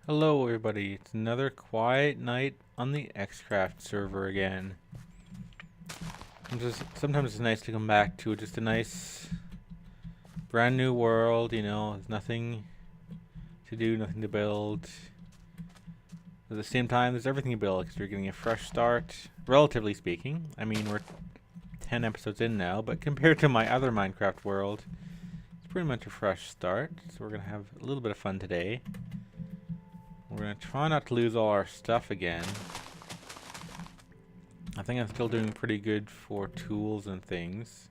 Hello everybody, it's another quiet night on the xCraft server again. Sometimes it's nice to come back to just a nice brand new world, there's nothing to do, nothing to build. At the same time, there's everything to build because you're getting a fresh start, relatively speaking. I mean, we're 10 episodes in now, but compared to my other Minecraft world, it's pretty much a fresh start. So we're going to have a little bit of fun today. We're going to try not to lose all our stuff again. I think I'm still doing pretty good for tools and things.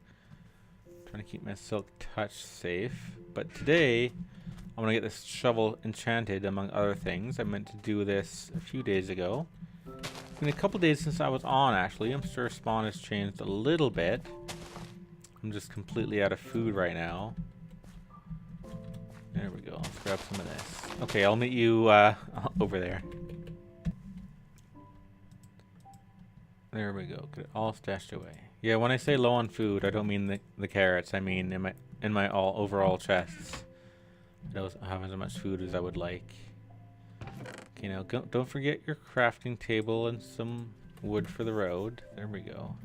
Trying to keep my silk touch safe. But today, I'm going to get this shovel enchanted, among other things. I meant to do this a few days ago. It's been a couple days since I was on, actually. I'm sure spawn has changed a little bit. I'm just completely out of food right now. There we go. Let's grab some of this. Okay, I'll meet you over there. There we go. Get it all stashed away. Yeah, when I say low on food, I don't mean the carrots. I mean in my overall chests. I don't have as much food as I would like. Okay, now don't forget your crafting table and some wood for the road. There we go.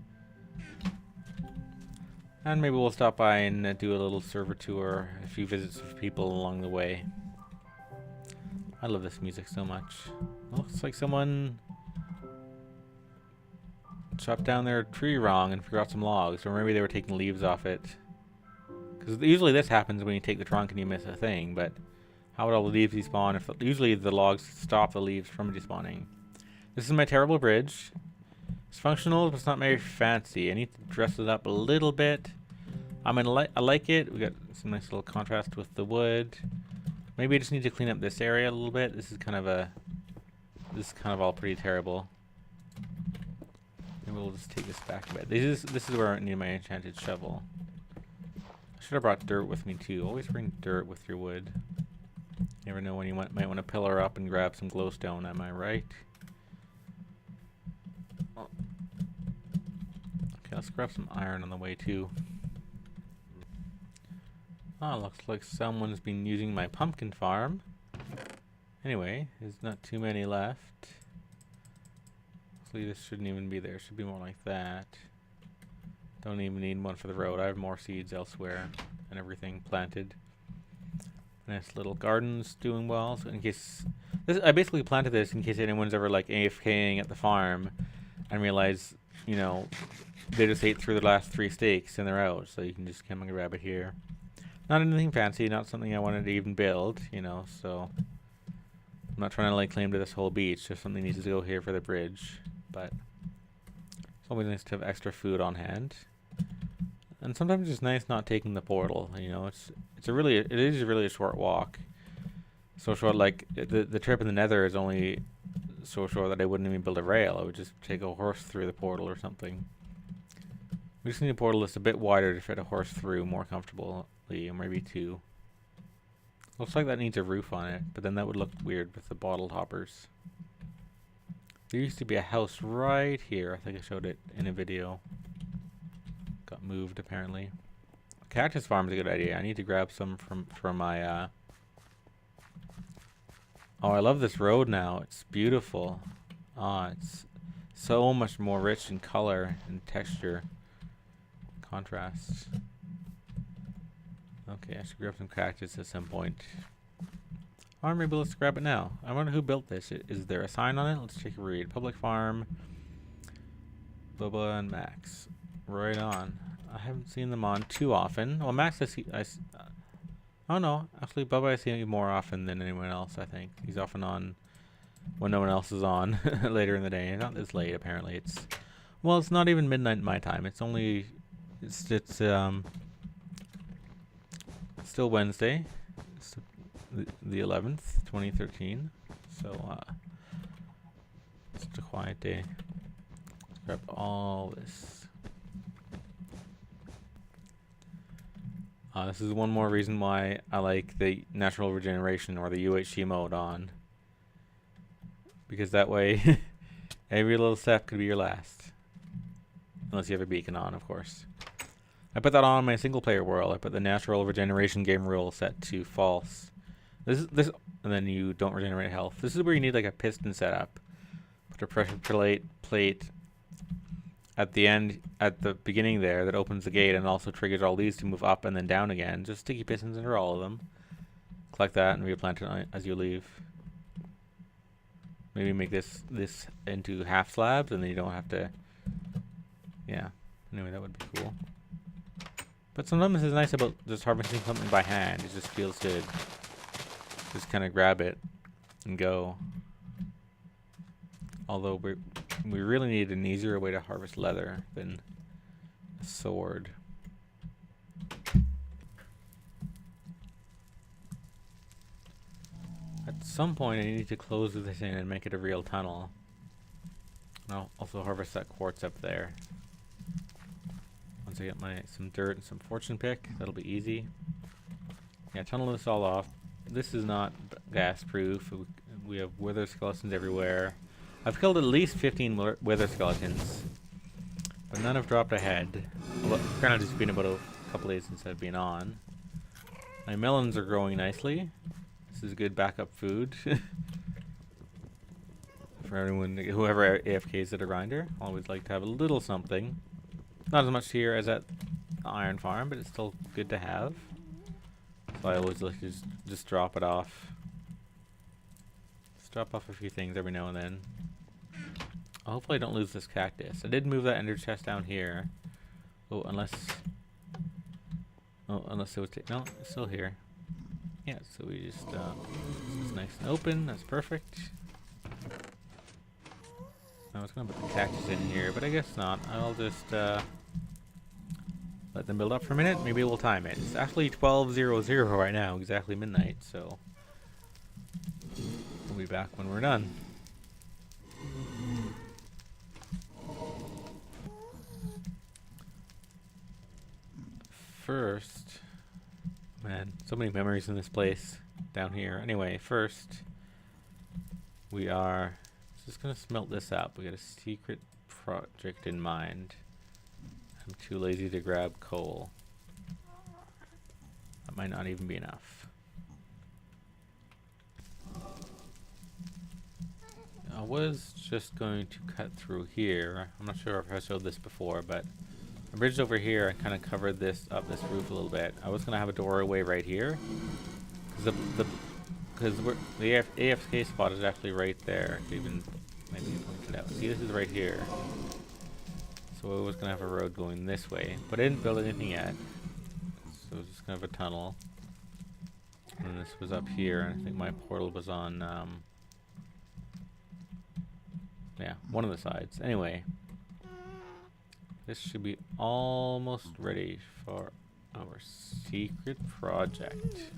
And maybe we'll stop by and do a little server tour, a few visits with people along the way. I love this music so much. It looks like someone chopped down their tree wrong and forgot some logs, or maybe they were taking leaves off it. Because usually this happens when you take the trunk and you miss a thing, but how would all the leaves despawn if usually the logs stop the leaves from despawning? This is my terrible bridge. It's functional, but it's not very fancy. I need to dress it up a little bit. I like it. We got some nice little contrast with the wood. Maybe I just need to clean up this area a little bit. This is kind of all pretty terrible. Maybe we'll just take this back a bit. This is where I need my enchanted shovel. I should have brought dirt with me too. Always bring dirt with your wood. You never know when you might want to pillar up and grab some glowstone. Am I right? Oh. Okay, let's grab some iron on the way too. Oh, looks like someone's been using my pumpkin farm. Anyway, there's not too many left. Hopefully this shouldn't even be there. It should be more like that. Don't even need one for the road. I have more seeds elsewhere and everything planted. Nice little gardens doing well. So in case I basically planted this in case anyone's ever like AFKing at the farm and realize, they just ate through the last 3 steaks and they're out. So you can just come and grab it here. Not anything fancy, not something I wanted to even build, so I'm not trying to lay claim to this whole beach. If something needs to go here for the bridge, but it's always nice to have extra food on hand. And sometimes it's nice not taking the portal. It is really a short walk. So short, like the trip in the Nether is only so short that I wouldn't even build a rail. I would just take a horse through the portal or something. We just need a portal that's a bit wider to fit a horse through more comfortably, or maybe 2. Looks like that needs a roof on it, but then that would look weird with the bottle toppers. There used to be a house right here. I think I showed it in a video. Got moved apparently. A cactus farm is a good idea. I need to grab some from my Oh, I love this road now. It's beautiful. It's so much more rich in color and texture. Contrast. Okay, I should grab some cactus at some point. Or maybe let's grab it now. I wonder who built this. Is there a sign on it? Let's take a read. Public farm. Bubba and Max. Right on. I haven't seen them on too often. Well, Max, oh no. Actually, Bubba I see more often than anyone else, I think. He's often on when no one else is on later in the day. Not this late, apparently. It's not even midnight my time. It's still Wednesday. It's the 11th, 2013. So, it's just a quiet day. Let's grab all this. This is one more reason why I like the natural regeneration or the UHC mode on. Because that way, every little step could be your last. Unless you have a beacon on, of course. I put that on my single player world. I put the natural regeneration game rule set to false. This, and then you don't regenerate health. This is where you need like a piston setup. Put a pressure plate at the end, at the beginning there, that opens the gate and also triggers all these to move up and then down again. Just sticky pistons under all of them. Collect that and replant it as you leave. Maybe make this into half slabs, and then you don't have to. Yeah. Anyway, that would be cool. But sometimes it's nice about just harvesting something by hand. It just feels good. Just kind of grab it and go. Although we really need an easier way to harvest leather than a sword. At some point I need to close this in and make it a real tunnel. And I'll also harvest that quartz up there. Once I get some dirt and some fortune pick, that'll be easy. Yeah, tunnel this all off. This is not gas proof. We have wither skeletons everywhere. I've killed at least 15 wither skeletons, but none have dropped a head. Well, granted, it's been about a couple days since I've been on. My melons are growing nicely. This is good backup food for everyone, whoever AFKs at a grinder. Always like to have a little something. Not as much here as at the iron farm, but it's still good to have. So I always like to just drop it off. Just drop off a few things every now and then. Hopefully I don't lose this cactus. I did move that ender chest down here. Oh, unless it was no, it's still here. Yeah, so we just it's nice and open. That's perfect. I was gonna put the cactus in here, but I guess not. I'll just let them build up for a minute. Maybe we'll time it. It's actually 12:00 right now, exactly midnight. So we'll be back when we're done. First, man, so many memories in this place down here. Anyway, first we are just gonna smelt this up. We got a secret project in mind. I'm too lazy to grab coal. That might not even be enough. I was just going to cut through here. I'm not sure if I showed this before, but I bridged over here and kind of covered this roof a little bit. I was gonna have a doorway right here, because the AFK spot is actually right there. Even maybe point it out. See, this is right here. So I was gonna have a road going this way, but I didn't build anything yet. So it's just kind of a tunnel. And this was up here, and I think my portal was on yeah, one of the sides. Anyway. This should be almost ready for our secret project.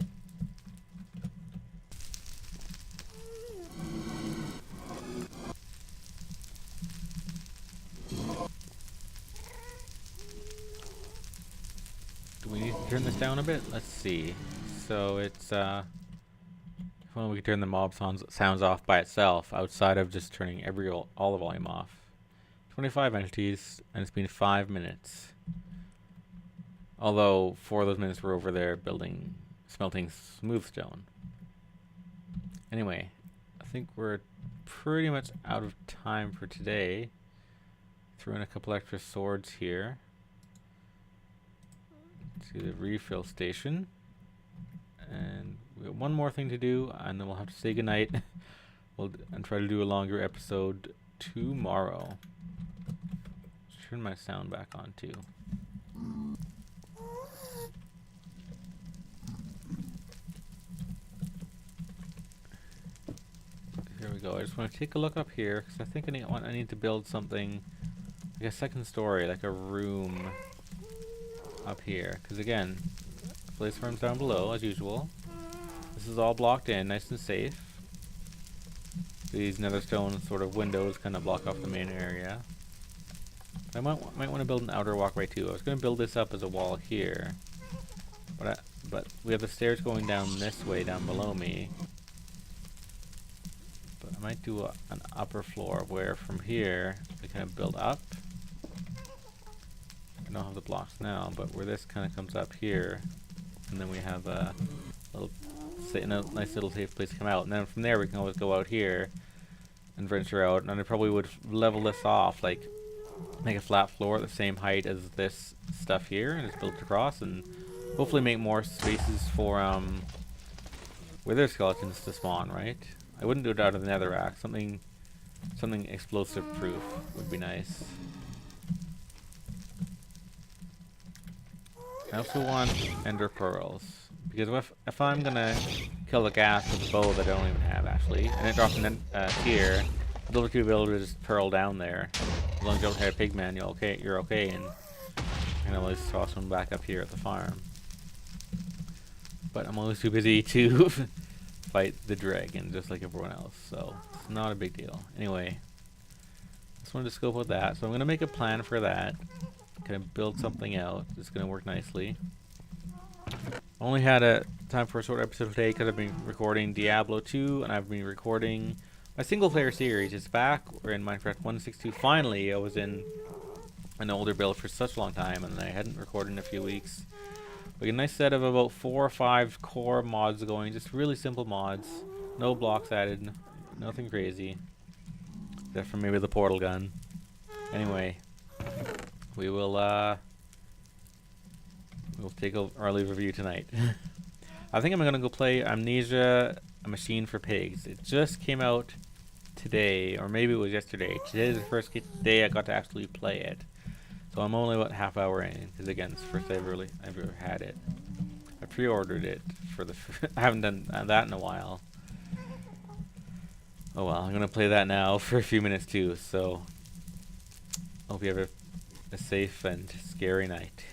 Do we need to turn this down a bit? Let's see. So it's if only we could turn the mob sounds off by itself, outside of just turning all the volume off. 25 entities, and it's been 5 minutes. Although 4 of those minutes were over there smelting smooth stone. Anyway, I think we're pretty much out of time for today. Threw in a couple extra swords here to the refill station. And we have one more thing to do, and then we'll have to say goodnight. And try to do a longer episode tomorrow. Turn my sound back on too. Here we go. I just want to take a look up here because I think I need to build something like a second story, like a room up here. Because again, place farms down below as usual. This is all blocked in, nice and safe. These netherstone sort of windows kind of block off the main area. I might want to build an outer walkway too. I was going to build this up as a wall here, but we have the stairs going down this way down below me. But I might do an upper floor where from here we kind of build up. I don't have the blocks now, but where this kind of comes up here, and then we have a little, in a nice little safe place to come out. And then from there we can always go out here and venture out. And I probably would level this off, like make a flat floor the same height as this stuff here, and just build it across, and hopefully make more spaces for wither skeletons to spawn. Right? I wouldn't do it out of the netherrack. Something explosive proof would be nice. I also want ender pearls, because if I'm gonna kill the ghast with a bow that I don't even have actually, and it drops an tier, I'd love to be able to just pearl down there. As long as you don't hit a pigman, you're okay, and I can always toss one back up here at the farm. But I'm always too busy to fight the dragon just like everyone else, so it's not a big deal. Anyway, just wanted to scope out that, so I'm gonna make a plan for that. Gonna build something out. It's gonna work nicely. Only had a time for a short episode today because I've been recording Diablo 2 and I've been recording my single player series. It's back. We're in Minecraft 1.6.2. Finally, I was in an older build for such a long time and I hadn't recorded in a few weeks. We get a nice set of about 4 or 5 core mods going. Just really simple mods. No blocks added. Nothing crazy. Except for maybe the portal gun. Anyway. We will we'll take our leave review tonight. I think I'm gonna go play Amnesia: A Machine for Pigs. It just came out today, or maybe it was yesterday. Today is the first day I got to actually play it, so I'm only about half hour in. Because again, it's the first I've ever had it. I pre-ordered it for the. I haven't done that in a while. Oh well, I'm gonna play that now for a few minutes too. So hope you have a safe and scary night.